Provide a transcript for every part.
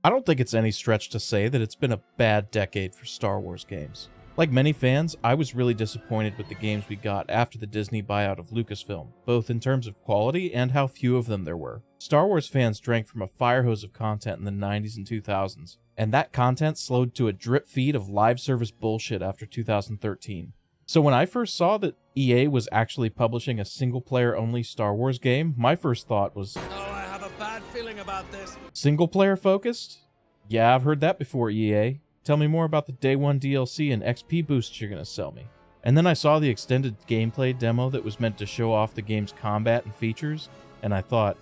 I don't think it's any stretch to say that it's been a bad decade for Star Wars games. Like many fans, I was really disappointed with the games we got after the Disney buyout of Lucasfilm, both in terms of quality and how few of them there were. Star Wars fans drank from a fire hose of content in the 90s and 2000s, and that content slowed to a drip feed of live service bullshit after 2013. So when I first saw that EA was actually publishing a single-player only Star Wars game, my first thought was, Oh, I have a bad feeling about this. single-player focused? Yeah, I've heard that before, EA. Tell me more about the Day 1 DLC and XP boosts you're gonna sell me. And then I saw the extended gameplay demo that was meant to show off the game's combat and features, and I thought,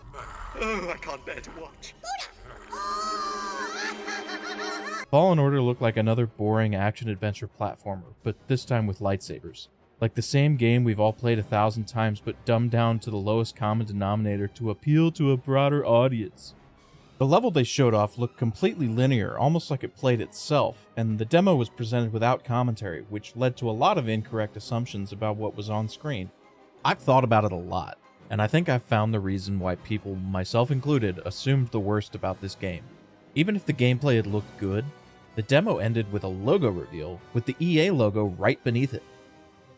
Oh, I can't bear to watch. Fallen Order looked like another boring action-adventure platformer, but this time with lightsabers. Like the same game we've all played 1,000 times, but dumbed down to the lowest common denominator to appeal to a broader audience. The level they showed off looked completely linear, almost like it played itself, and the demo was presented without commentary, which led to a lot of incorrect assumptions about what was on screen. I've thought about it a lot, and I think I've found the reason why people, myself included, assumed the worst about this game. Even if the gameplay had looked good, the demo ended with a logo reveal, with the EA logo right beneath it.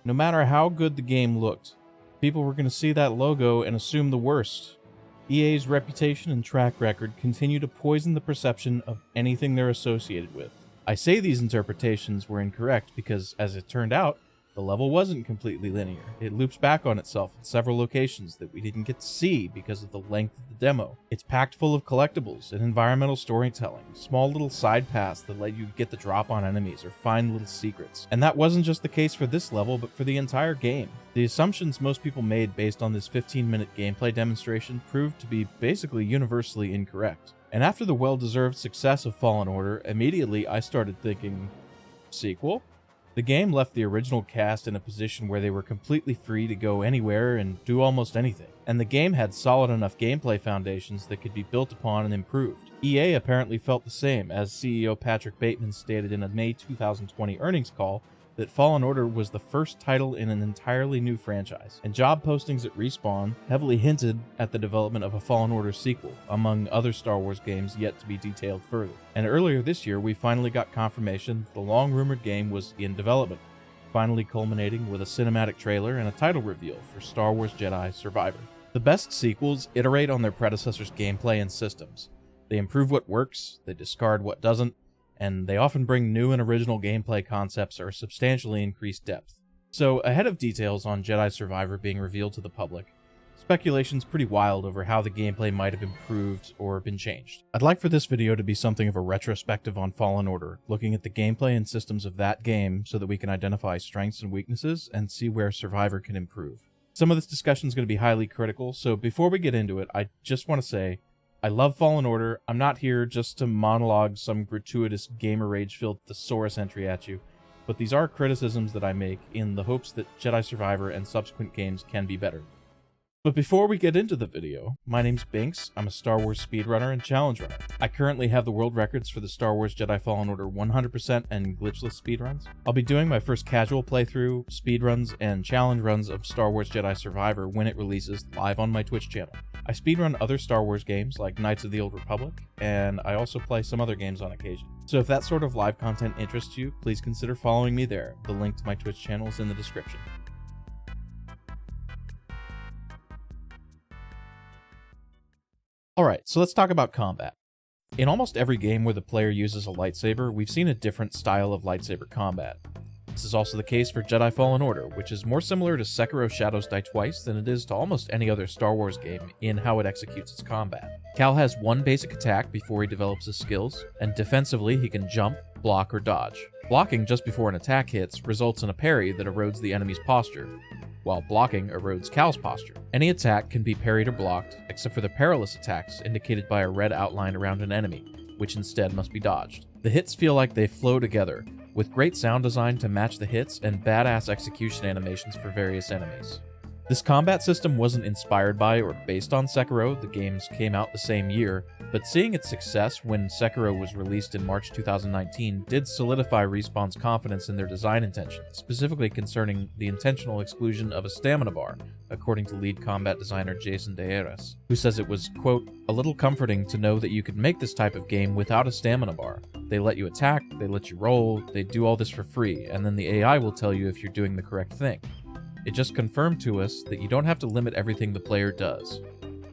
No matter how good the game looked, people were going to see that logo and assume the worst. EA's reputation and track record continue to poison the perception of anything they're associated with. I say these interpretations were incorrect because, as it turned out, the level wasn't completely linear. It loops back on itself in several locations that we didn't get to see because of the length of the demo. It's packed full of collectibles and environmental storytelling, small little side paths that let you get the drop on enemies or find little secrets. And that wasn't just the case for this level, but for the entire game. The assumptions most people made based on this 15-minute gameplay demonstration proved to be basically universally incorrect. And after the well-deserved success of Fallen Order, immediately I started thinking, sequel? The game left the original cast in a position where they were completely free to go anywhere and do almost anything, and the game had solid enough gameplay foundations that could be built upon and improved. EA apparently felt the same, as CEO Patrick Bateman stated in a May 2020 earnings call that Fallen Order was the first title in an entirely new franchise, and job postings at Respawn heavily hinted at the development of a Fallen Order sequel, among other Star Wars games yet to be detailed further. And earlier this year, we finally got confirmation that the long-rumored game was in development, finally culminating with a cinematic trailer and a title reveal for Star Wars Jedi Survivor. The best sequels iterate on their predecessors' gameplay and systems. They improve what works, they discard what doesn't, and they often bring new and original gameplay concepts or substantially increased depth. So, ahead of details on Jedi Survivor being revealed to the public, speculation's pretty wild over how the gameplay might have improved or been changed. I'd like for this video to be something of a retrospective on Fallen Order, looking at the gameplay and systems of that game so that we can identify strengths and weaknesses and see where Survivor can improve. Some of this discussion is going to be highly critical, so before we get into it, I just want to say, I love Fallen Order. I'm not here just to monologue some gratuitous gamer rage-filled thesaurus entry at you, but these are criticisms that I make in the hopes that Jedi Survivor and subsequent games can be better. But before we get into the video, my name's Binks, I'm a Star Wars speedrunner and challenge runner. I currently have the world records for the Star Wars Jedi Fallen Order 100% and glitchless speedruns. I'll be doing my first casual playthrough, speedruns, and challenge runs of Star Wars Jedi Survivor when it releases live on my Twitch channel. I speedrun other Star Wars games like Knights of the Old Republic, and I also play some other games on occasion. So if that sort of live content interests you, please consider following me there. The link to my Twitch channel is in the description. Alright, so let's talk about combat. In almost every game where the player uses a lightsaber, we've seen a different style of lightsaber combat. This is also the case for Jedi Fallen Order, which is more similar to Sekiro Shadows Die Twice than it is to almost any other Star Wars game in how it executes its combat. Cal has one basic attack before he develops his skills, and defensively he can jump, block, or dodge. Blocking just before an attack hits results in a parry that erodes the enemy's posture, while blocking erodes Cal's posture. Any attack can be parried or blocked, except for the perilous attacks indicated by a red outline around an enemy, which instead must be dodged. The hits feel like they flow together, with great sound design to match the hits and badass execution animations for various enemies. This combat system wasn't inspired by or based on Sekiro, the games came out the same year, but seeing its success when Sekiro was released in March 2019 did solidify Respawn's confidence in their design intention, specifically concerning the intentional exclusion of a stamina bar, according to lead combat designer Jason Deyeras, who says it was, quote, "a little comforting to know that you could make this type of game without a stamina bar. They let you attack, they let you roll, they do all this for free, and then the AI will tell you if you're doing the correct thing. It just confirmed to us that you don't have to limit everything the player does."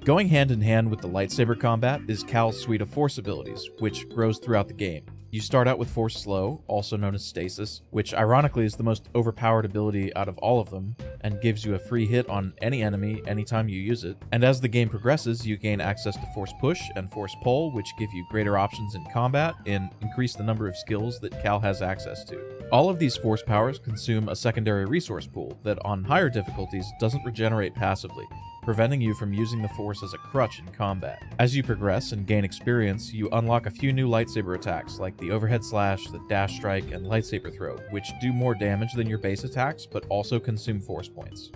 Going hand in hand with the lightsaber combat is Cal's suite of force abilities, which grows throughout the game. You start out with Force Slow, also known as Stasis, which ironically is the most overpowered ability out of all of them, and gives you a free hit on any enemy anytime you use it. And as the game progresses, you gain access to Force Push and Force Pull, which give you greater options in combat and increase the number of skills that Cal has access to. All of these force powers consume a secondary resource pool that on higher difficulties doesn't regenerate passively, preventing you from using the Force as a crutch in combat. As you progress and gain experience, you unlock a few new lightsaber attacks like the Overhead Slash, the Dash Strike, and Lightsaber Throw, which do more damage than your base attacks but also consume force points.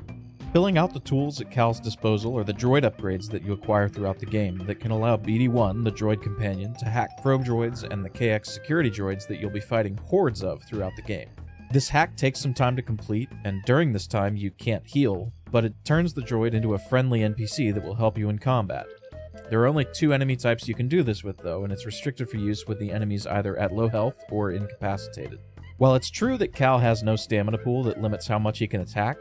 Filling out the tools at Cal's disposal are the droid upgrades that you acquire throughout the game that can allow BD-1, the droid companion, to hack probe droids and the KX security droids that you'll be fighting hordes of throughout the game. This hack takes some time to complete, and during this time you can't heal, but it turns the droid into a friendly NPC that will help you in combat. There are only 2 enemy types you can do this with though, and it's restricted for use with the enemies either at low health or incapacitated. While it's true that Cal has no stamina pool that limits how much he can attack,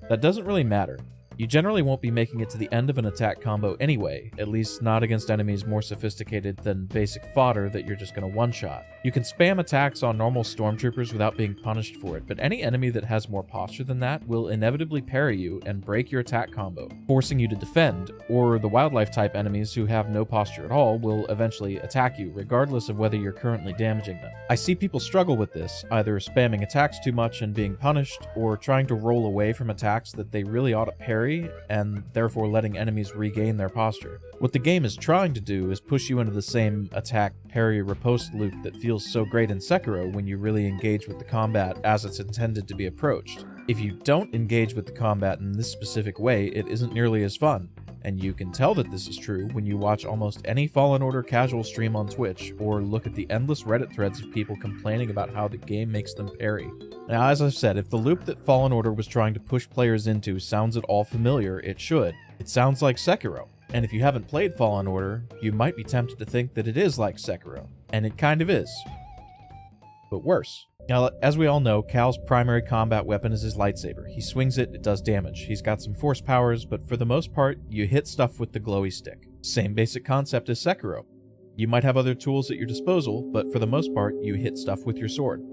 that doesn't really matter. You generally won't be making it to the end of an attack combo anyway, at least not against enemies more sophisticated than basic fodder that you're just gonna one-shot. You can spam attacks on normal stormtroopers without being punished for it, but any enemy that has more posture than that will inevitably parry you and break your attack combo, forcing you to defend, or the wildlife type enemies who have no posture at all will eventually attack you, regardless of whether you're currently damaging them. I see people struggle with this, either spamming attacks too much and being punished, or trying to roll away from attacks that they really ought to parry, and therefore letting enemies regain their posture. What the game is trying to do is push you into the same attack, parry, riposte loop that feels so great in Sekiro when you really engage with the combat as it's intended to be approached. If you don't engage with the combat in this specific way, it isn't nearly as fun. And you can tell that this is true when you watch almost any Fallen Order casual stream on Twitch, or look at the endless Reddit threads of people complaining about how the game makes them parry. Now, as I've said, if the loop that Fallen Order was trying to push players into sounds at all familiar, it should. It sounds like Sekiro. And if you haven't played Fallen Order, you might be tempted to think that it is like Sekiro. And it kind of is. But worse. Now, as we all know, Cal's primary combat weapon is his lightsaber. He swings it, it does damage. He's got some force powers, but for the most part, you hit stuff with the glowy stick. Same basic concept as Sekiro. You might have other tools at your disposal, but for the most part, you hit stuff with your sword.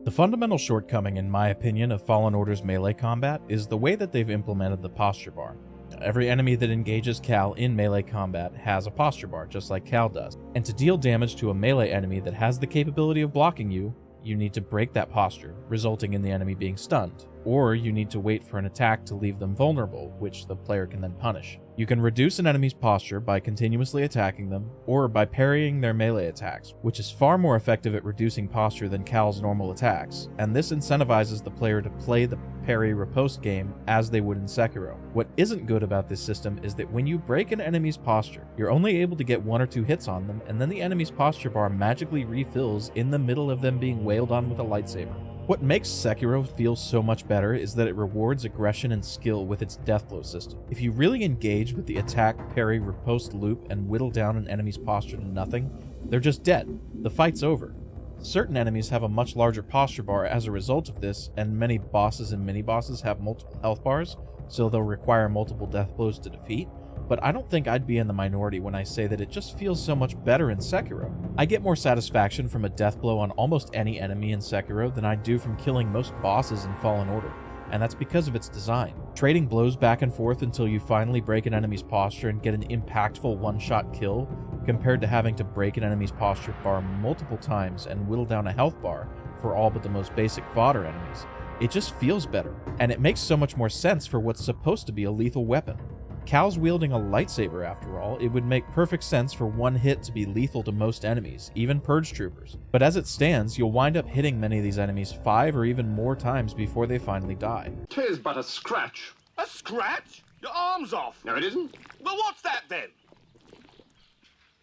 The fundamental shortcoming, in my opinion, of Fallen Order's melee combat is the way that they've implemented the posture bar. Every enemy that engages Cal in melee combat has a posture bar, just like Cal does. And to deal damage to a melee enemy that has the capability of blocking you, you need to break that posture, resulting in the enemy being stunned. Or you need to wait for an attack to leave them vulnerable, which the player can then punish. You can reduce an enemy's posture by continuously attacking them, or by parrying their melee attacks, which is far more effective at reducing posture than Cal's normal attacks, and this incentivizes the player to play the parry riposte game as they would in Sekiro. What isn't good about this system is that when you break an enemy's posture, you're only able to get 1 or 2 hits on them, and then the enemy's posture bar magically refills in the middle of them being wailed on with a lightsaber. What makes Sekiro feel so much better is that it rewards aggression and skill with its deathblow system. If you really engage with the attack, parry, riposte loop and whittle down an enemy's posture to nothing, they're just dead. The fight's over. Certain enemies have a much larger posture bar as a result of this, and many bosses and mini-bosses have multiple health bars, so they'll require multiple death blows to defeat. But I don't think I'd be in the minority when I say that it just feels so much better in Sekiro. I get more satisfaction from a death blow on almost any enemy in Sekiro than I do from killing most bosses in Fallen Order, and that's because of its design. Trading blows back and forth until you finally break an enemy's posture and get an impactful one-shot kill, compared to having to break an enemy's posture bar multiple times and whittle down a health bar for all but the most basic fodder enemies. It just feels better, and it makes so much more sense for what's supposed to be a lethal weapon. Cal's wielding a lightsaber after all, it would make perfect sense for one hit to be lethal to most enemies, even purge troopers. But as it stands, you'll wind up hitting many of these enemies 5 or even more times before they finally die. 'Tis but a scratch A scratch? Your arm's off. No, it isn't. Well, what's that then?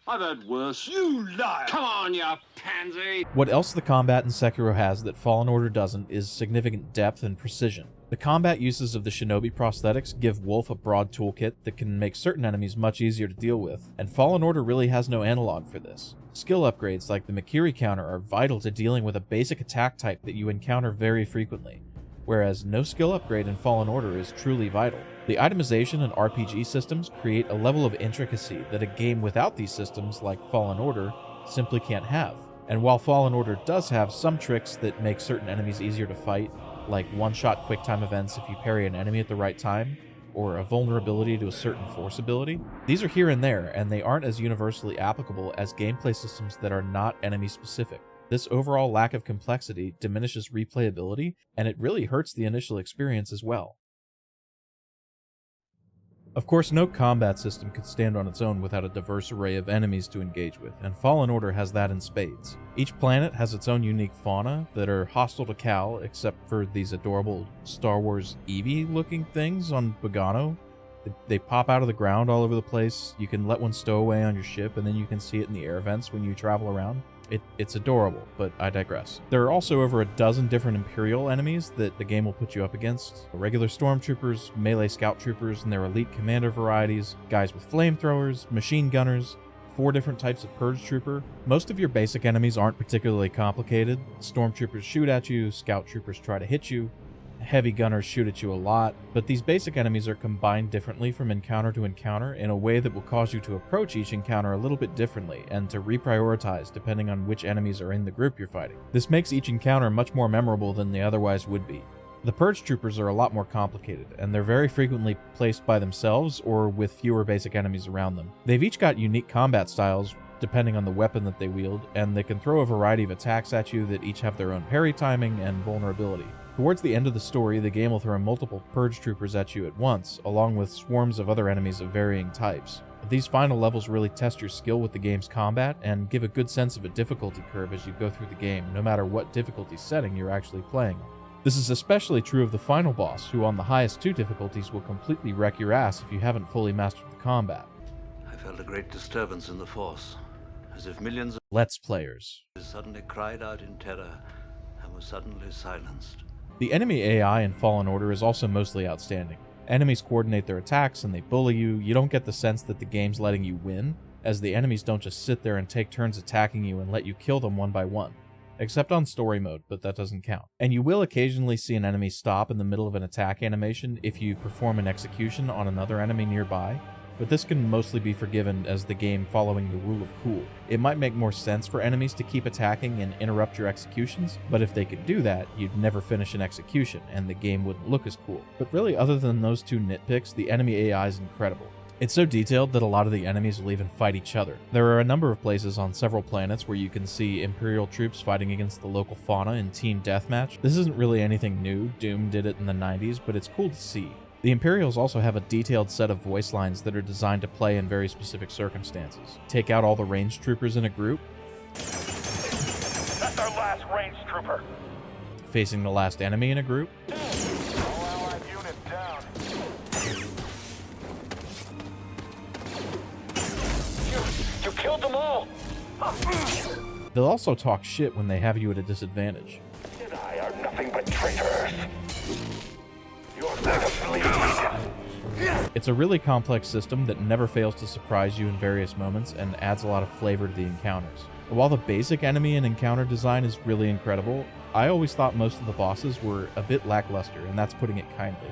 I've heard worse. You liar! Come on, you pansy! What else the combat in Sekiro has that Fallen Order doesn't is significant depth and precision. The combat uses of the shinobi prosthetics give Wolf a broad toolkit that can make certain enemies much easier to deal with, and Fallen Order really has no analog for this. Skill upgrades like the Makiri counter are vital to dealing with a basic attack type that you encounter very frequently, whereas no skill upgrade in Fallen Order is truly vital. The itemization and RPG systems create a level of intricacy that a game without these systems, like Fallen Order, simply can't have. And while Fallen Order does have some tricks that make certain enemies easier to fight, like one-shot quick-time events if you parry an enemy at the right time, or a vulnerability to a certain force ability, these are here and there, and they aren't as universally applicable as gameplay systems that are not enemy-specific. This overall lack of complexity diminishes replayability, and it really hurts the initial experience as well. Of course, no combat system could stand on its own without a diverse array of enemies to engage with, and Fallen Order has that in spades. Each planet has its own unique fauna that are hostile to Cal, except for these adorable Star Wars Eevee-looking things on Bogano. They pop out of the ground all over the place. You can let one stow away on your ship, and then you can see it in the air vents when you travel around. It's adorable, but I digress. There are also over a dozen different Imperial enemies that the game will put you up against. Regular stormtroopers, melee scout troopers, and their elite commander varieties, guys with flamethrowers, machine gunners, 4 different types of purge trooper. Most of your basic enemies aren't particularly complicated. Stormtroopers shoot at you, scout troopers try to hit you, heavy gunners shoot at you a lot, but these basic enemies are combined differently from encounter to encounter in a way that will cause you to approach each encounter a little bit differently and to reprioritize depending on which enemies are in the group you're fighting. This makes each encounter much more memorable than they otherwise would be. The purge troopers are a lot more complicated, and they're very frequently placed by themselves or with fewer basic enemies around them. They've each got unique combat styles depending on the weapon that they wield, and they can throw a variety of attacks at you that each have their own parry timing and vulnerability. Towards the end of the story, the game will throw multiple purge troopers at you at once, along with swarms of other enemies of varying types. These final levels really test your skill with the game's combat and give a good sense of a difficulty curve as you go through the game, no matter what difficulty setting you're actually playing on. This is especially true of the final boss, who on the highest 2 difficulties will completely wreck your ass if you haven't fully mastered the combat. I felt a great disturbance in the Force, as if millions of Let's Players suddenly cried out in terror and were suddenly silenced. The enemy AI in Fallen Order is also mostly outstanding. Enemies coordinate their attacks and they bully you. You don't get the sense that the game's letting you win, as the enemies don't just sit there and take turns attacking you and let you kill them one by one. Except on story mode, but that doesn't count. And you will occasionally see an enemy stop in the middle of an attack animation if you perform an execution on another enemy nearby, but this can mostly be forgiven as the game following the rule of cool. It might make more sense for enemies to keep attacking and interrupt your executions, but if they could do that, you'd never finish an execution, and the game wouldn't look as cool. But really, other than those 2 nitpicks, the enemy AI is incredible. It's so detailed that a lot of the enemies will even fight each other. There are a number of places on several planets where you can see Imperial troops fighting against the local fauna in team deathmatch. This isn't really anything new, Doom did it in the 90s, but it's cool to see. The Imperials also have a detailed set of voice lines that are designed to play in very specific circumstances. Take out all the ranged troopers in a group. That's our last ranged trooper. Facing the last enemy in a group. All allied units down. You killed them all. They'll also talk shit when they have you at a disadvantage. Jedi are nothing but traitors. You're going to bleed. It's a really complex system that never fails to surprise you in various moments and adds a lot of flavor to the encounters. While the basic enemy and encounter design is really incredible, I always thought most of the bosses were a bit lackluster, and that's putting it kindly.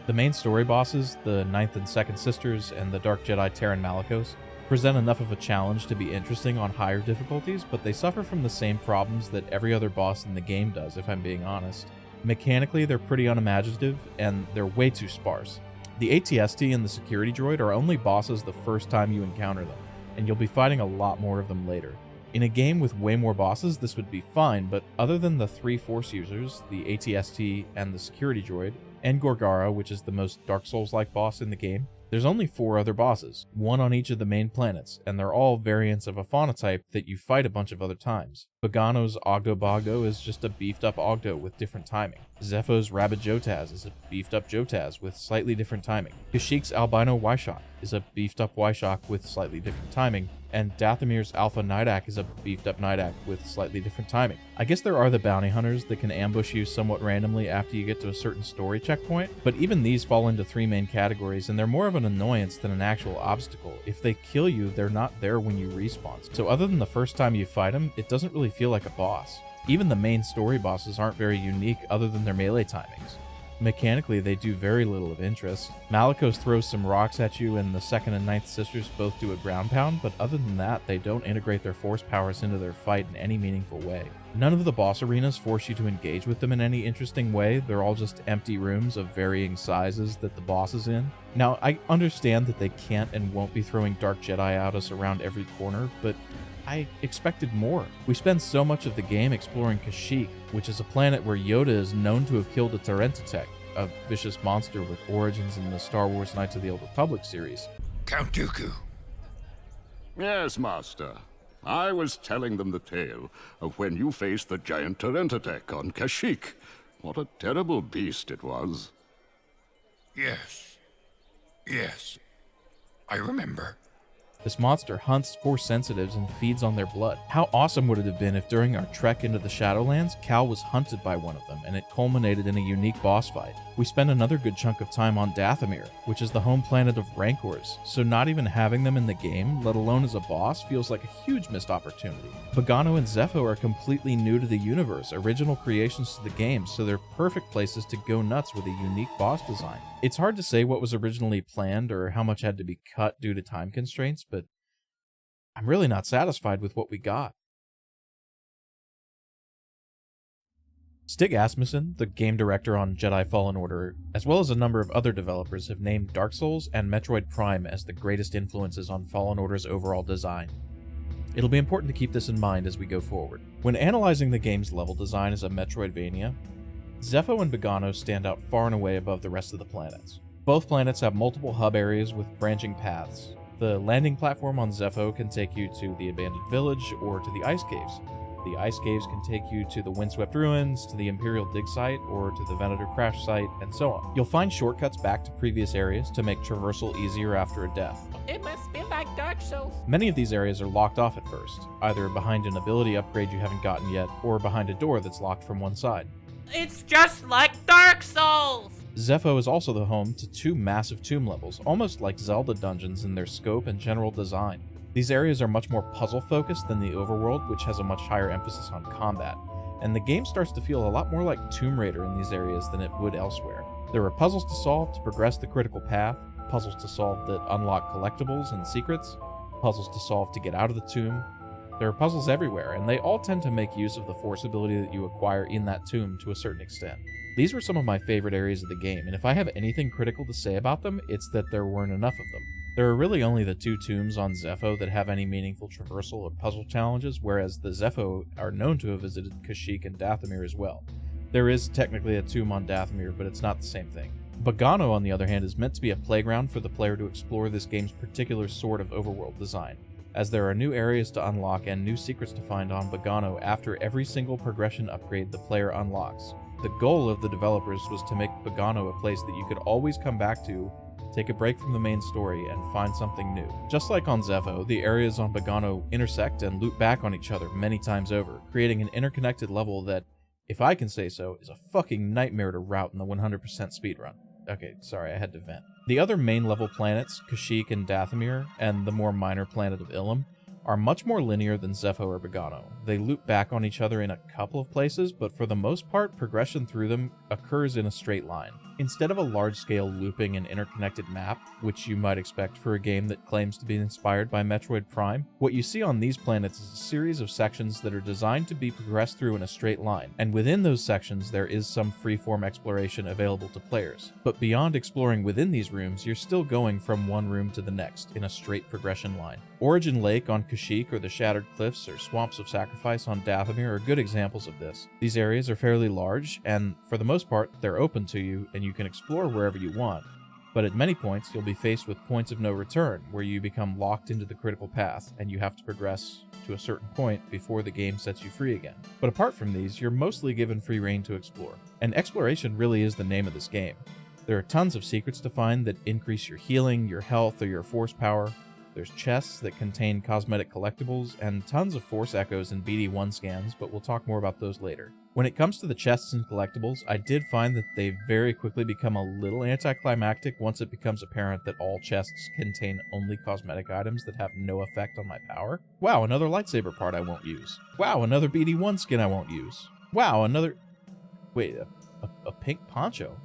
The main story bosses, the 9th and 2nd Sisters and the Dark Jedi Terran Malicos, present enough of a challenge to be interesting on higher difficulties, but they suffer from the same problems that every other boss in the game does, if I'm being honest. Mechanically, they're pretty unimaginative, and they're way too sparse. The ATST and the security droid are only bosses the first time you encounter them, and you'll be fighting a lot more of them later. In a game with way more bosses, this would be fine, but other than the 3 Force users, the ATST and the security droid, and Gorgara, which is the most Dark Souls-like boss in the game, there's only 4 other bosses, 1 on each of the main planets, and they're all variants of a fauna type that you fight a bunch of other times. Bogano's Ogdo Bogdo is just a beefed up Ogdo with different timing. Zepho's Rabid Jotaz is a beefed up Jotaz with slightly different timing. Kashik's Albino Wyshok is a beefed up Wyshok with slightly different timing, and Dathomir's Alpha Nidak is a beefed up Nidak with slightly different timing. I guess there are the bounty hunters that can ambush you somewhat randomly after you get to a certain story checkpoint, but even these fall into three main categories, and they're more of an annoyance than an actual obstacle. If they kill you, they're not there when you respawn. So other than the first time you fight them, it doesn't really feel like a boss. Even the main story bosses aren't very unique other than their melee timings. Mechanically, they do very little of interest. Malicos throws some rocks at you, and the second and ninth sisters both do a ground pound, but other than that, they don't integrate their force powers into their fight in any meaningful way. None of the boss arenas force you to engage with them in any interesting way. They're all just empty rooms of varying sizes that the boss is in. Now, I understand that they can't and won't be throwing Dark Jedi at us around every corner, but I expected more. We spend so much of the game exploring Kashyyyk, which is a planet where Yoda is known to have killed a Terentatek, a vicious monster with origins in the Star Wars Knights of the Old Republic series. Count Dooku. Yes, Master. I was telling them the tale of when you faced the giant Terentatek on Kashyyyk. What a terrible beast it was. Yes. Yes. I remember. This monster hunts Force sensitives and feeds on their blood. How awesome would it have been if during our trek into the Shadowlands, Cal was hunted by one of them, and it culminated in a unique boss fight. We spend another good chunk of time on Dathomir, which is the home planet of Rancors, so not even having them in the game, let alone as a boss, feels like a huge missed opportunity. Bogano and Zepho are completely new to the universe, original creations to the game, so they're perfect places to go nuts with a unique boss design. It's hard to say what was originally planned or how much had to be cut due to time constraints, but I'm really not satisfied with what we got. Stig Asmussen, the game director on Jedi Fallen Order, as well as a number of other developers, have named Dark Souls and Metroid Prime as the greatest influences on Fallen Order's overall design. It'll be important to keep this in mind as we go forward. When analyzing the game's level design as a Metroidvania, Zepho and Bogano stand out far and away above the rest of the planets. Both planets have multiple hub areas with branching paths. The landing platform on Zepho can take you to the abandoned village or to the ice caves. The ice caves can take you to the windswept ruins, to the Imperial dig site, or to the Venator crash site, and so on. You'll find shortcuts back to previous areas to make traversal easier after a death. It must be like Dark Souls. Many of these areas are locked off at first, either behind an ability upgrade you haven't gotten yet, or behind a door that's locked from one side. It's just like Dark Souls! Zepho is also the home to two massive tomb levels, almost like Zelda dungeons in their scope and general design. These areas are much more puzzle-focused than the overworld, which has a much higher emphasis on combat, and the game starts to feel a lot more like Tomb Raider in these areas than it would elsewhere. There are puzzles to solve to progress the critical path, puzzles to solve that unlock collectibles and secrets, puzzles to solve to get out of the tomb. There are puzzles everywhere, and they all tend to make use of the force ability that you acquire in that tomb to a certain extent. These were some of my favorite areas of the game, and if I have anything critical to say about them, it's that there weren't enough of them. There are really only the two tombs on Zepho that have any meaningful traversal or puzzle challenges, whereas the Zepho are known to have visited Kashyyyk and Dathomir as well. There is technically a tomb on Dathomir, but it's not the same thing. Bogano, on the other hand, is meant to be a playground for the player to explore this game's particular sort of overworld design, as there are new areas to unlock and new secrets to find on Bogano after every single progression upgrade the player unlocks. The goal of the developers was to make Bogano a place that you could always come back to, take a break from the main story, and find something new. Just like on Zepho, the areas on Bogano intersect and loop back on each other many times over, creating an interconnected level that, if I can say so, is a fucking nightmare to route in the 100% speedrun. Okay, sorry, I had to vent. The other main level planets, Kashyyyk and Dathomir, and the more minor planet of Ilum, are much more linear than Zepho or Bogano. They loop back on each other in a couple of places, but for the most part, progression through them occurs in a straight line. Instead of a large-scale looping and interconnected map, which you might expect for a game that claims to be inspired by Metroid Prime, what you see on these planets is a series of sections that are designed to be progressed through in a straight line, and within those sections there is some freeform exploration available to players. But beyond exploring within these rooms, you're still going from one room to the next in a straight progression line. Origin Lake on Kashyyyk or the Shattered Cliffs or Swamps of Sacrifice on Dathomir are good examples of this. These areas are fairly large, and for the most part, they're open to you, and you can explore wherever you want. But at many points, you'll be faced with points of no return, where you become locked into the critical path, and you have to progress to a certain point before the game sets you free again. But apart from these, you're mostly given free reign to explore. And exploration really is the name of this game. There are tons of secrets to find that increase your healing, your health, or your force power. There's chests that contain cosmetic collectibles, and tons of force echoes and BD1 scans, but we'll talk more about those later. When it comes to the chests and collectibles, I did find that they very quickly become a little anticlimactic once it becomes apparent that all chests contain only cosmetic items that have no effect on my power. Wow, another lightsaber part I won't use. Wow, another BD1 skin I won't use. Wow, another... Wait, a pink poncho?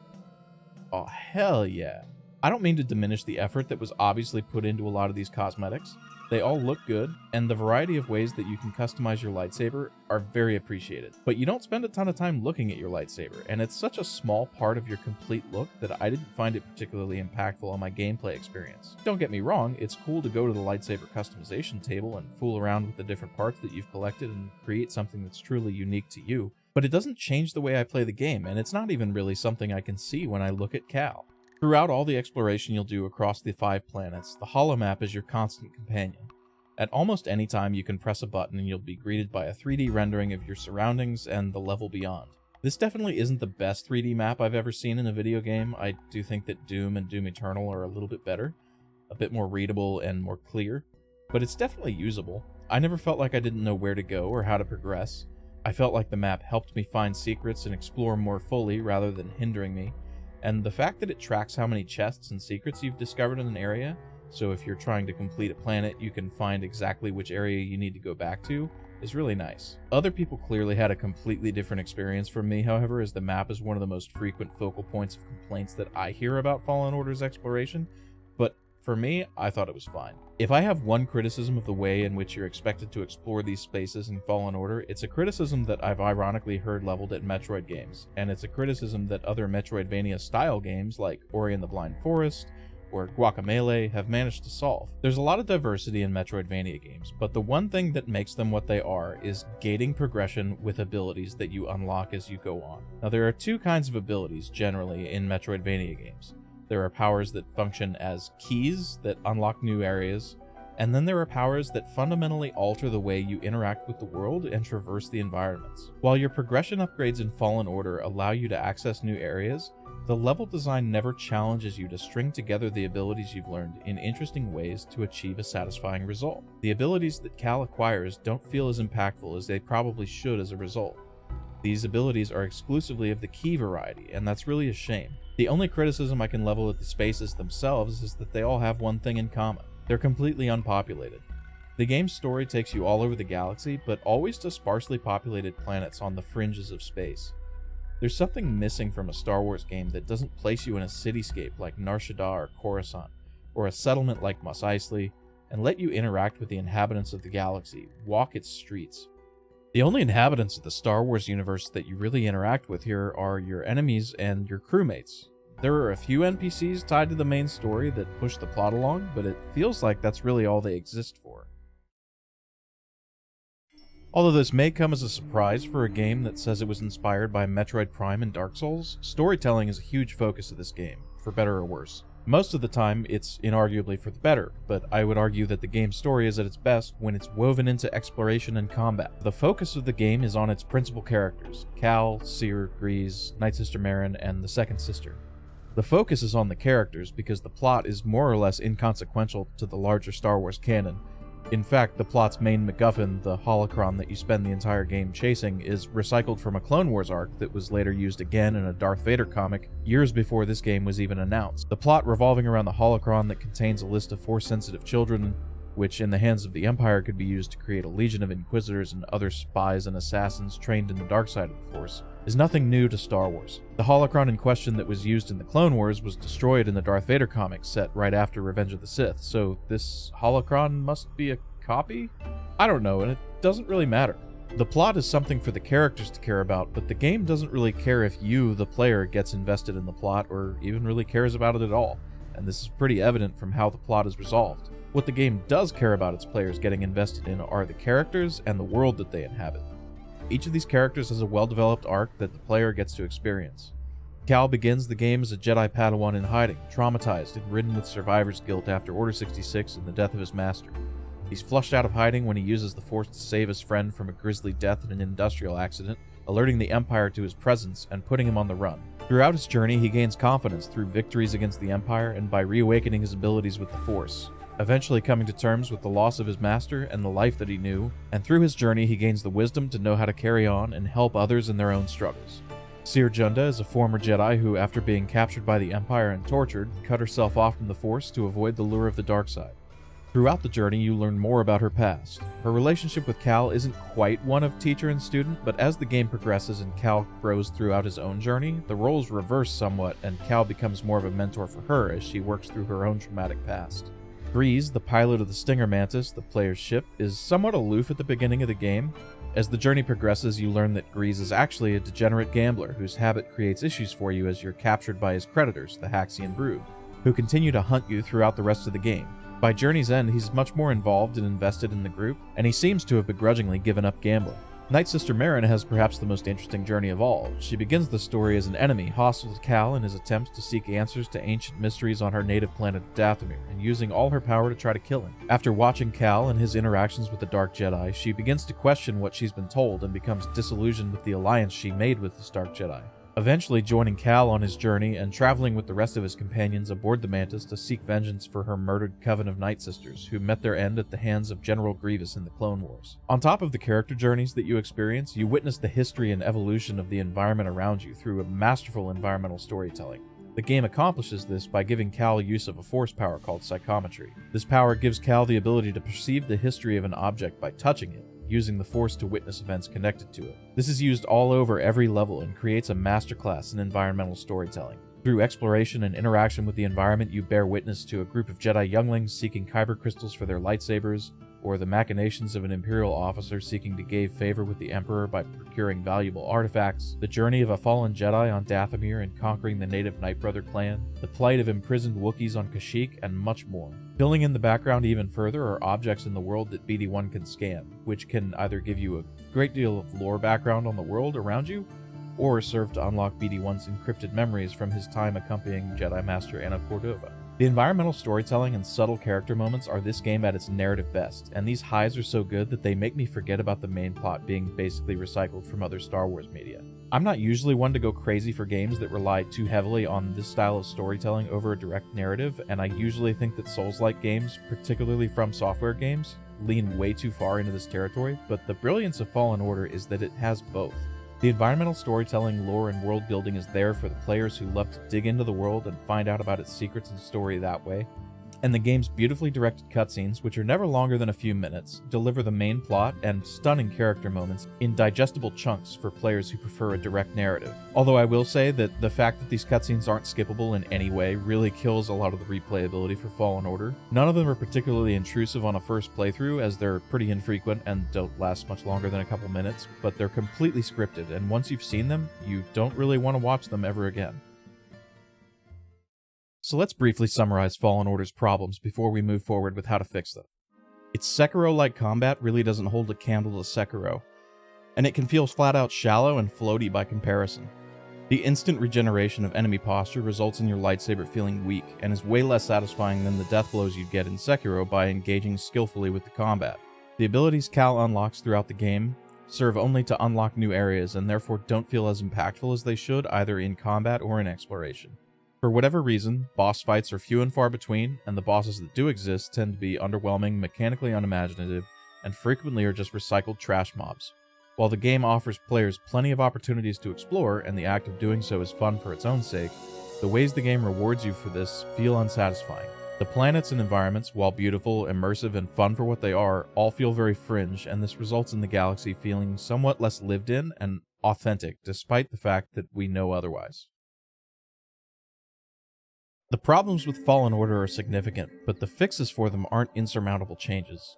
Oh, hell yeah. I don't mean to diminish the effort that was obviously put into a lot of these cosmetics. They all look good, and the variety of ways that you can customize your lightsaber are very appreciated. But you don't spend a ton of time looking at your lightsaber, and it's such a small part of your complete look that I didn't find it particularly impactful on my gameplay experience. Don't get me wrong, it's cool to go to the lightsaber customization table and fool around with the different parts that you've collected and create something that's truly unique to you, but it doesn't change the way I play the game, and it's not even really something I can see when I look at Cal. Throughout all the exploration you'll do across the 5 planets, the holomap is your constant companion. At almost any time you can press a button and you'll be greeted by a 3D rendering of your surroundings and the level beyond. This definitely isn't the best 3D map I've ever seen in a video game. I do think that Doom and Doom Eternal are a little bit better, a bit more readable and more clear, but it's definitely usable. I never felt like I didn't know where to go or how to progress. I felt like the map helped me find secrets and explore more fully rather than hindering me. And the fact that it tracks how many chests and secrets you've discovered in an area, so if you're trying to complete a planet, you can find exactly which area you need to go back to, is really nice. Other people clearly had a completely different experience from me, however, as the map is one of the most frequent focal points of complaints that I hear about Fallen Order's exploration, but for me, I thought it was fine. If I have one criticism of the way in which you're expected to explore these spaces in Fallen Order, it's a criticism that I've ironically heard leveled at Metroid games, and it's a criticism that other Metroidvania-style games like Ori and the Blind Forest or Guacamelee have managed to solve. There's a lot of diversity in Metroidvania games, but the one thing that makes them what they are is gating progression with abilities that you unlock as you go on. Now, there are 2 kinds of abilities generally in Metroidvania games. There are powers that function as keys that unlock new areas, and then there are powers that fundamentally alter the way you interact with the world and traverse the environments. While your progression upgrades in Fallen Order allow you to access new areas, the level design never challenges you to string together the abilities you've learned in interesting ways to achieve a satisfying result. The abilities that Cal acquires don't feel as impactful as they probably should as a result. These abilities are exclusively of the key variety, and that's really a shame. The only criticism I can level at the spaces themselves is that they all have one thing in common. They're completely unpopulated. The game's story takes you all over the galaxy, but always to sparsely populated planets on the fringes of space. There's something missing from a Star Wars game that doesn't place you in a cityscape like Nar Shaddaa or Coruscant, or a settlement like Mos Eisley, and let you interact with the inhabitants of the galaxy, walk its streets. The only inhabitants of the Star Wars universe that you really interact with here are your enemies and your crewmates. There are a few NPCs tied to the main story that push the plot along, but it feels like that's really all they exist for. Although this may come as a surprise for a game that says it was inspired by Metroid Prime and Dark Souls, storytelling is a huge focus of this game, for better or worse. Most of the time, it's inarguably for the better, but I would argue that the game's story is at its best when it's woven into exploration and combat. The focus of the game is on its principal characters, Cal, Cere, Grease, Night Sister Marin, and the Second Sister. The focus is on the characters because the plot is more or less inconsequential to the larger Star Wars canon. In fact, the plot's main MacGuffin, the holocron that you spend the entire game chasing, is recycled from a Clone Wars arc that was later used again in a Darth Vader comic years before this game was even announced. The plot revolving around the holocron that contains a list of Force-sensitive children, which in the hands of the Empire could be used to create a legion of Inquisitors and other spies and assassins trained in the dark side of the Force, is nothing new to Star Wars. The holocron in question that was used in the Clone Wars was destroyed in the Darth Vader comic set right after Revenge of the Sith, so this holocron must be a copy? I don't know, and it doesn't really matter. The plot is something for the characters to care about, but the game doesn't really care if you, the player, gets invested in the plot or even really cares about it at all, and this is pretty evident from how the plot is resolved. What the game does care about its players getting invested in are the characters and the world that they inhabit. Each of these characters has a well-developed arc that the player gets to experience. Cal begins the game as a Jedi Padawan in hiding, traumatized and ridden with survivor's guilt after Order 66 and the death of his master. He's flushed out of hiding when he uses the Force to save his friend from a grisly death in an industrial accident, alerting the Empire to his presence and putting him on the run. Throughout his journey, he gains confidence through victories against the Empire and by reawakening his abilities with the Force, eventually coming to terms with the loss of his master and the life that he knew, and through his journey he gains the wisdom to know how to carry on and help others in their own struggles. Seer Junda is a former Jedi who, after being captured by the Empire and tortured, cut herself off from the Force to avoid the lure of the dark side. Throughout the journey, you learn more about her past. Her relationship with Cal isn't quite one of teacher and student, but as the game progresses and Cal grows throughout his own journey, the roles reverse somewhat and Cal becomes more of a mentor for her as she works through her own traumatic past. Grease, the pilot of the Stinger Mantis, the player's ship, is somewhat aloof at the beginning of the game. As the journey progresses, you learn that Grease is actually a degenerate gambler whose habit creates issues for you as you're captured by his creditors, the Haxian Brood, who continue to hunt you throughout the rest of the game. By journey's end, he's much more involved and invested in the group, and he seems to have begrudgingly given up gambling. Night Sister Marin has perhaps the most interesting journey of all. She begins the story as an enemy, hostile to Cal in his attempts to seek answers to ancient mysteries on her native planet of Dathomir, and using all her power to try to kill him. After watching Cal and his interactions with the Dark Jedi, she begins to question what she's been told and becomes disillusioned with the alliance she made with the Dark Jedi, eventually joining Cal on his journey and traveling with the rest of his companions aboard the Mantis to seek vengeance for her murdered coven of Night Sisters, who met their end at the hands of General Grievous in the Clone Wars. On top of the character journeys that you experience, you witness the history and evolution of the environment around you through a masterful environmental storytelling. The game accomplishes this by giving Cal use of a force power called psychometry. This power gives Cal the ability to perceive the history of an object by touching it, using the Force to witness events connected to it. This is used all over every level and creates a masterclass in environmental storytelling. Through exploration and interaction with the environment, you bear witness to a group of Jedi younglings seeking kyber crystals for their lightsabers, or the machinations of an Imperial officer seeking to gain favor with the Emperor by procuring valuable artifacts, the journey of a fallen Jedi on Dathomir and conquering the native Nightbrother clan, the plight of imprisoned Wookiees on Kashyyyk, and much more. Filling in the background even further are objects in the world that BD1 can scan, which can either give you a great deal of lore background on the world around you, or serve to unlock BD1's encrypted memories from his time accompanying Jedi Master Anna Cordova. The environmental storytelling and subtle character moments are this game at its narrative best, and these highs are so good that they make me forget about the main plot being basically recycled from other Star Wars media. I'm not usually one to go crazy for games that rely too heavily on this style of storytelling over a direct narrative, and I usually think that Souls-like games, particularly From Software games, lean way too far into this territory, but the brilliance of Fallen Order is that it has both. The environmental storytelling, lore, and world building is there for the players who love to dig into the world and find out about its secrets and story that way. And the game's beautifully directed cutscenes, which are never longer than a few minutes, deliver the main plot and stunning character moments in digestible chunks for players who prefer a direct narrative. Although I will say that the fact that these cutscenes aren't skippable in any way really kills a lot of the replayability for Fallen Order. None of them are particularly intrusive on a first playthrough, as they're pretty infrequent and don't last much longer than a couple minutes, but they're completely scripted, and once you've seen them, you don't really want to watch them ever again. So let's briefly summarize Fallen Order's problems before we move forward with how to fix them. Its Sekiro-like combat really doesn't hold a candle to Sekiro, and it can feel flat out shallow and floaty by comparison. The instant regeneration of enemy posture results in your lightsaber feeling weak, and is way less satisfying than the death blows you'd get in Sekiro by engaging skillfully with the combat. The abilities Cal unlocks throughout the game serve only to unlock new areas, and therefore don't feel as impactful as they should either in combat or in exploration. For whatever reason, boss fights are few and far between, and the bosses that do exist tend to be underwhelming, mechanically unimaginative, and frequently are just recycled trash mobs. While the game offers players plenty of opportunities to explore, and the act of doing so is fun for its own sake, the ways the game rewards you for this feel unsatisfying. The planets and environments, while beautiful, immersive, and fun for what they are, all feel very fringe, and this results in the galaxy feeling somewhat less lived in and authentic, despite the fact that we know otherwise. The problems with Fallen Order are significant, but the fixes for them aren't insurmountable changes.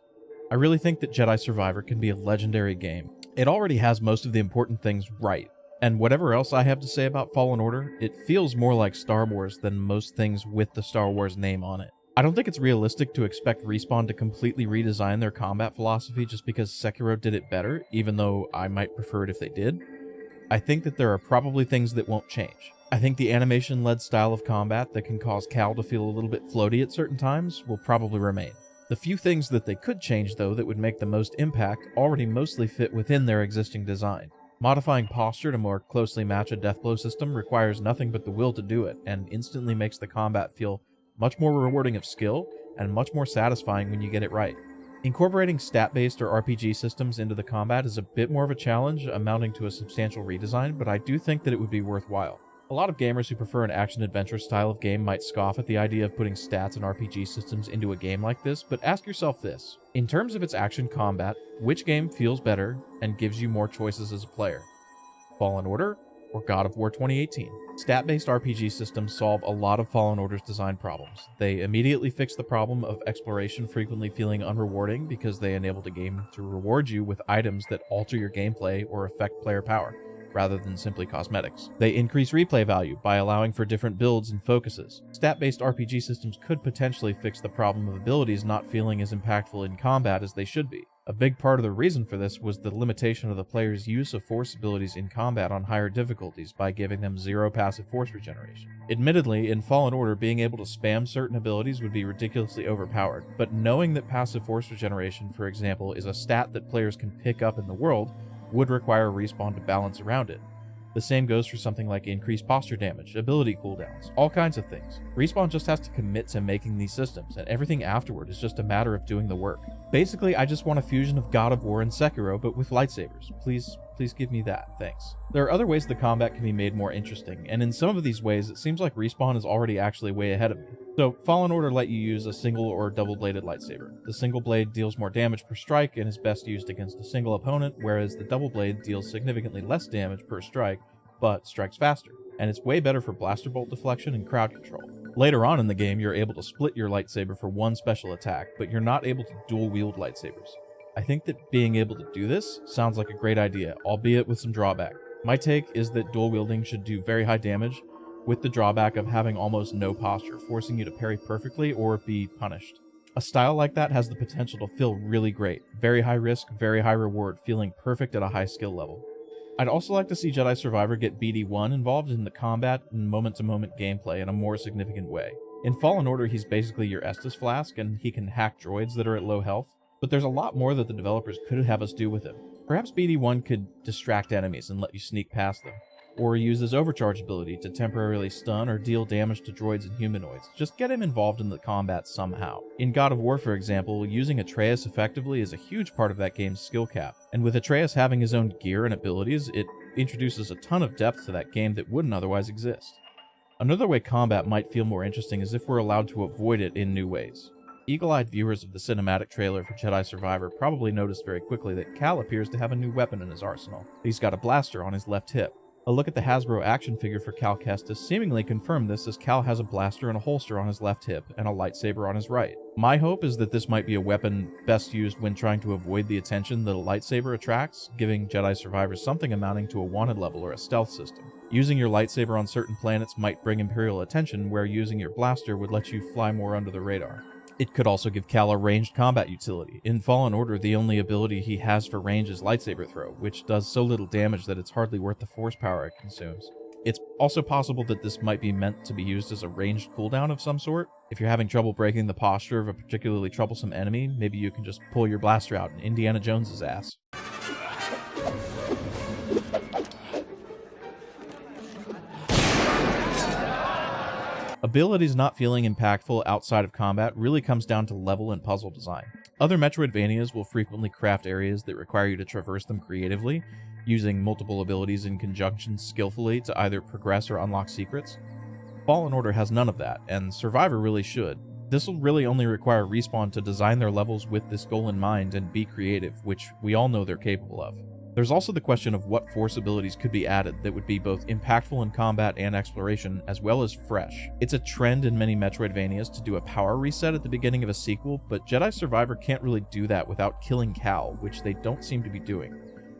I really think that Jedi Survivor can be a legendary game. It already has most of the important things right, and whatever else I have to say about Fallen Order, it feels more like Star Wars than most things with the Star Wars name on it. I don't think it's realistic to expect Respawn to completely redesign their combat philosophy just because Sekiro did it better, even though I might prefer it if they did. I think that there are probably things that won't change. I think the animation-led style of combat that can cause Cal to feel a little bit floaty at certain times will probably remain. The few things that they could change, though, that would make the most impact already mostly fit within their existing design. Modifying posture to more closely match a deathblow system requires nothing but the will to do it, and instantly makes the combat feel much more rewarding of skill and much more satisfying when you get it right. Incorporating stat-based or RPG systems into the combat is a bit more of a challenge, amounting to a substantial redesign, but I do think that it would be worthwhile. A lot of gamers who prefer an action-adventure style of game might scoff at the idea of putting stats and RPG systems into a game like this, but ask yourself this. In terms of its action combat, which game feels better and gives you more choices as a player? Fallen Order or God of War 2018? Stat-based RPG systems solve a lot of Fallen Order's design problems. They immediately fix the problem of exploration frequently feeling unrewarding because they enable the game to reward you with items that alter your gameplay or affect player power, rather than simply cosmetics. They increase replay value by allowing for different builds and focuses. Stat-based RPG systems could potentially fix the problem of abilities not feeling as impactful in combat as they should be. A big part of the reason for this was the limitation of the player's use of force abilities in combat on higher difficulties by giving them 0 passive force regeneration. Admittedly, in Fallen Order, being able to spam certain abilities would be ridiculously overpowered, but knowing that passive force regeneration, for example, is a stat that players can pick up in the world, would require respawn to balance around it. The same goes for something like increased posture damage, ability cooldowns, all kinds of things. Respawn just has to commit to making these systems, and everything afterward is just a matter of doing the work. Basically, I just want a fusion of God of War and Sekiro, but with lightsabers. Please give me that, thanks. There are other ways the combat can be made more interesting, and in some of these ways, it seems like Respawn is already actually way ahead of me. So, Fallen Order let you use a single or double-bladed lightsaber. The single blade deals more damage per strike and is best used against a single opponent, whereas the double blade deals significantly less damage per strike, but strikes faster, and it's way better for blaster bolt deflection and crowd control. Later on in the game, you're able to split your lightsaber for one special attack, but you're not able to dual-wield lightsabers. I think that being able to do this sounds like a great idea, albeit with some drawback. My take is that dual wielding should do very high damage, with the drawback of having almost no posture, forcing you to parry perfectly or be punished. A style like that has the potential to feel really great. Very high risk, very high reward, feeling perfect at a high skill level. I'd also like to see Jedi Survivor get BD1 involved in the combat and moment-to-moment gameplay in a more significant way. In Fallen Order, he's basically your Estus Flask, and he can hack droids that are at low health, but there's a lot more that the developers could have us do with him. Perhaps BD1 could distract enemies and let you sneak past them, or use his overcharge ability to temporarily stun or deal damage to droids and humanoids. Just get him involved in the combat somehow. In God of War, for example, using Atreus effectively is a huge part of that game's skill cap, and with Atreus having his own gear and abilities, it introduces a ton of depth to that game that wouldn't otherwise exist. Another way combat might feel more interesting is if we're allowed to avoid it in new ways. Eagle-eyed viewers of the cinematic trailer for Jedi Survivor probably noticed very quickly that Cal appears to have a new weapon in his arsenal. He's got a blaster on his left hip. A look at the Hasbro action figure for Cal Kestis seemingly confirmed this, as Cal has a blaster and a holster on his left hip and a lightsaber on his right. My hope is that this might be a weapon best used when trying to avoid the attention that a lightsaber attracts, giving Jedi survivors something amounting to a wanted level or a stealth system. Using your lightsaber on certain planets might bring Imperial attention, where using your blaster would let you fly more under the radar. It could also give Cal a ranged combat utility. In Fallen Order, the only ability he has for range is lightsaber throw, which does so little damage that it's hardly worth the force power it consumes. It's also possible that this might be meant to be used as a ranged cooldown of some sort. If you're having trouble breaking the posture of a particularly troublesome enemy, maybe you can just pull your blaster out and Indiana Jones' ass. Abilities not feeling impactful outside of combat really comes down to level and puzzle design. Other Metroidvanias will frequently craft areas that require you to traverse them creatively, using multiple abilities in conjunction skillfully to either progress or unlock secrets. Fallen Order has none of that, and Survivor really should. This will really only require Respawn to design their levels with this goal in mind and be creative, which we all know they're capable of. There's also the question of what force abilities could be added that would be both impactful in combat and exploration, as well as fresh. It's a trend in many Metroidvanias to do a power reset at the beginning of a sequel, but Jedi Survivor can't really do that without killing Cal, which they don't seem to be doing.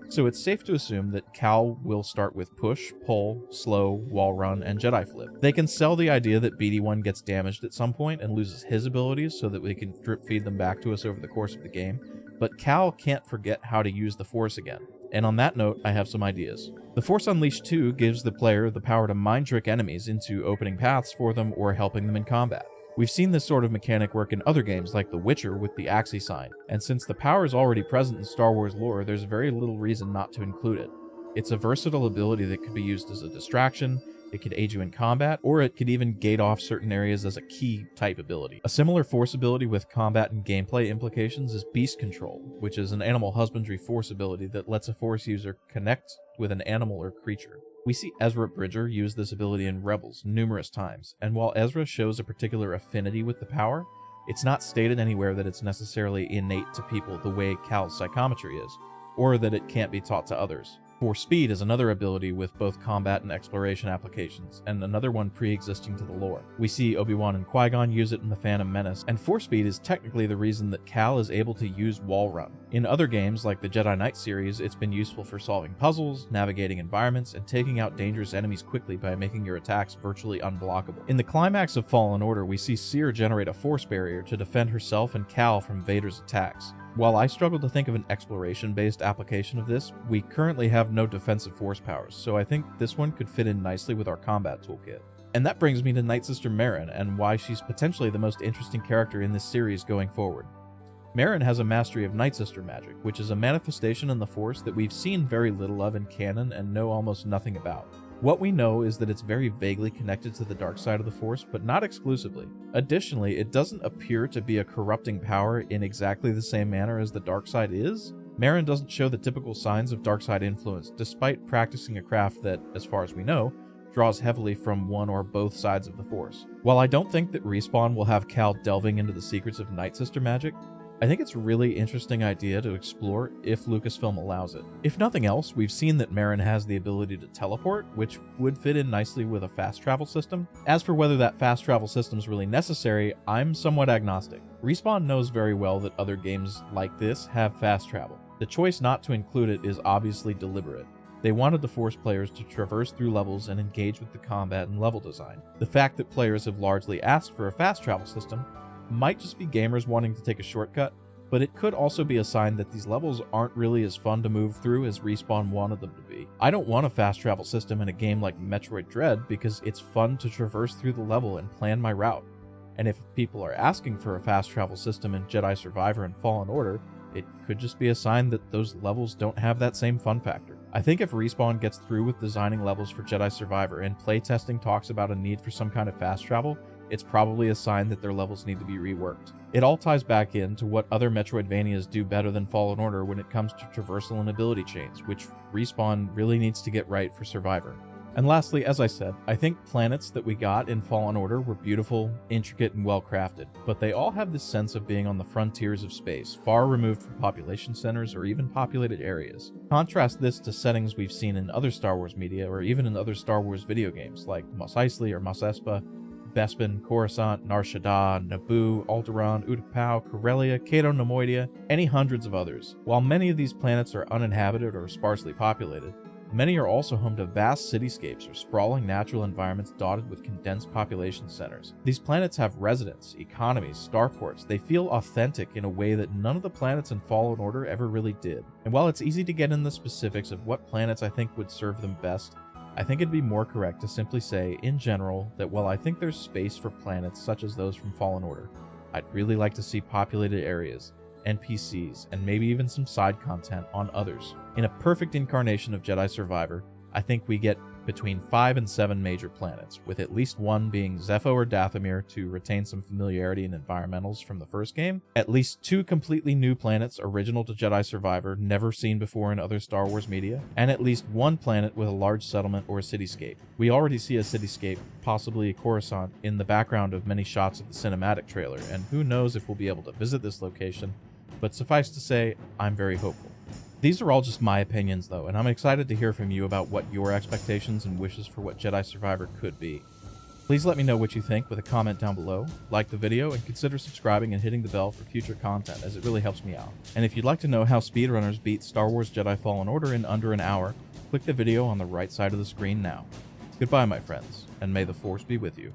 So it's safe to assume that Cal will start with push, pull, slow, wall run, and Jedi flip. They can sell the idea that BD1 gets damaged at some point and loses his abilities so that we can drip feed them back to us over the course of the game, but Cal can't forget how to use the Force again. And on that note, I have some ideas. The Force Unleashed 2 gives the player the power to mind trick enemies into opening paths for them or helping them in combat. We've seen this sort of mechanic work in other games like The Witcher with the Axii sign, and since the power is already present in Star Wars lore, there's very little reason not to include it. It's a versatile ability that could be used as a distraction, it could aid you in combat, or it could even gate off certain areas as a key type ability. A similar Force ability with combat and gameplay implications is Beast Control, which is an animal husbandry Force ability that lets a Force user connect with an animal or creature. We see Ezra Bridger use this ability in Rebels numerous times, and while Ezra shows a particular affinity with the power, it's not stated anywhere that it's necessarily innate to people the way Cal's psychometry is, or that it can't be taught to others. Force Speed is another ability with both combat and exploration applications, and another one pre-existing to the lore. We see Obi-Wan and Qui-Gon use it in The Phantom Menace, and Force Speed is technically the reason that Cal is able to use Wall Run. In other games, like the Jedi Knight series, it's been useful for solving puzzles, navigating environments, and taking out dangerous enemies quickly by making your attacks virtually unblockable. In the climax of Fallen Order, we see Seer generate a Force barrier to defend herself and Cal from Vader's attacks. While I struggle to think of an exploration-based application of this, we currently have no defensive Force powers, so I think this one could fit in nicely with our combat toolkit. And that brings me to Night Sister Merrin, and why she's potentially the most interesting character in this series going forward. Merrin has a mastery of Night Sister magic, which is a manifestation in the Force that we've seen very little of in canon and know almost nothing about. What we know is that it's very vaguely connected to the dark side of the Force, but not exclusively. Additionally, it doesn't appear to be a corrupting power in exactly the same manner as the dark side is. Merrin doesn't show the typical signs of dark side influence, despite practicing a craft that, as far as we know, draws heavily from one or both sides of the Force. While I don't think that Respawn will have Cal delving into the secrets of Night Sister magic, I think it's a really interesting idea to explore if Lucasfilm allows it. If nothing else, we've seen that Merrin has the ability to teleport, which would fit in nicely with a fast travel system. As for whether that fast travel system is really necessary, I'm somewhat agnostic. Respawn knows very well that other games like this have fast travel. The choice not to include it is obviously deliberate. They wanted the Force players to traverse through levels and engage with the combat and level design. The fact that players have largely asked for a fast travel system might just be gamers wanting to take a shortcut, but it could also be a sign that these levels aren't really as fun to move through as Respawn wanted them to be. I don't want a fast travel system in a game like Metroid Dread because it's fun to traverse through the level and plan my route. And if people are asking for a fast travel system in Jedi Survivor and Fallen Order, it could just be a sign that those levels don't have that same fun factor. I think if Respawn gets through with designing levels for Jedi Survivor and playtesting talks about a need for some kind of fast travel, it's probably a sign that their levels need to be reworked. It all ties back into what other Metroidvanias do better than Fallen Order when it comes to traversal and ability chains, which Respawn really needs to get right for Survivor. And lastly, as I said, I think planets that we got in Fallen Order were beautiful, intricate, and well crafted, but they all have this sense of being on the frontiers of space, far removed from population centers or even populated areas. Contrast this to settings we've seen in other Star Wars media or even in other Star Wars video games like Mos Eisley or Mos Espa, Bespin, Coruscant, Nar Shaddaa, Naboo, Alderaan, Utapau, Corellia, Cato Nemoidia, any hundreds of others. While many of these planets are uninhabited or sparsely populated, many are also home to vast cityscapes or sprawling natural environments dotted with condensed population centers. These planets have residents, economies, starports. They feel authentic in a way that none of the planets in Fallen Order ever really did. And while it's easy to get in the specifics of what planets I think would serve them best, I think it'd be more correct to simply say, in general, that while I think there's space for planets such as those from Fallen Order, I'd really like to see populated areas, NPCs, and maybe even some side content on others. In a perfect incarnation of Jedi Survivor, I think we get between 5 and 7 major planets, with at least one being Zepho or Dathomir to retain some familiarity in environmentals from the first game, at least 2 completely new planets original to Jedi Survivor, never seen before in other Star Wars media, and at least 1 planet with a large settlement or a cityscape. We already see a cityscape, possibly Coruscant, in the background of many shots of the cinematic trailer, and who knows if we'll be able to visit this location, but suffice to say, I'm very hopeful. These are all just my opinions though, and I'm excited to hear from you about what your expectations and wishes for what Jedi Survivor could be. Please let me know what you think with a comment down below, like the video, and consider subscribing and hitting the bell for future content as it really helps me out. And if you'd like to know how speedrunners beat Star Wars Jedi Fallen Order in under an hour, click the video on the right side of the screen now. Goodbye my friends, and may the Force be with you.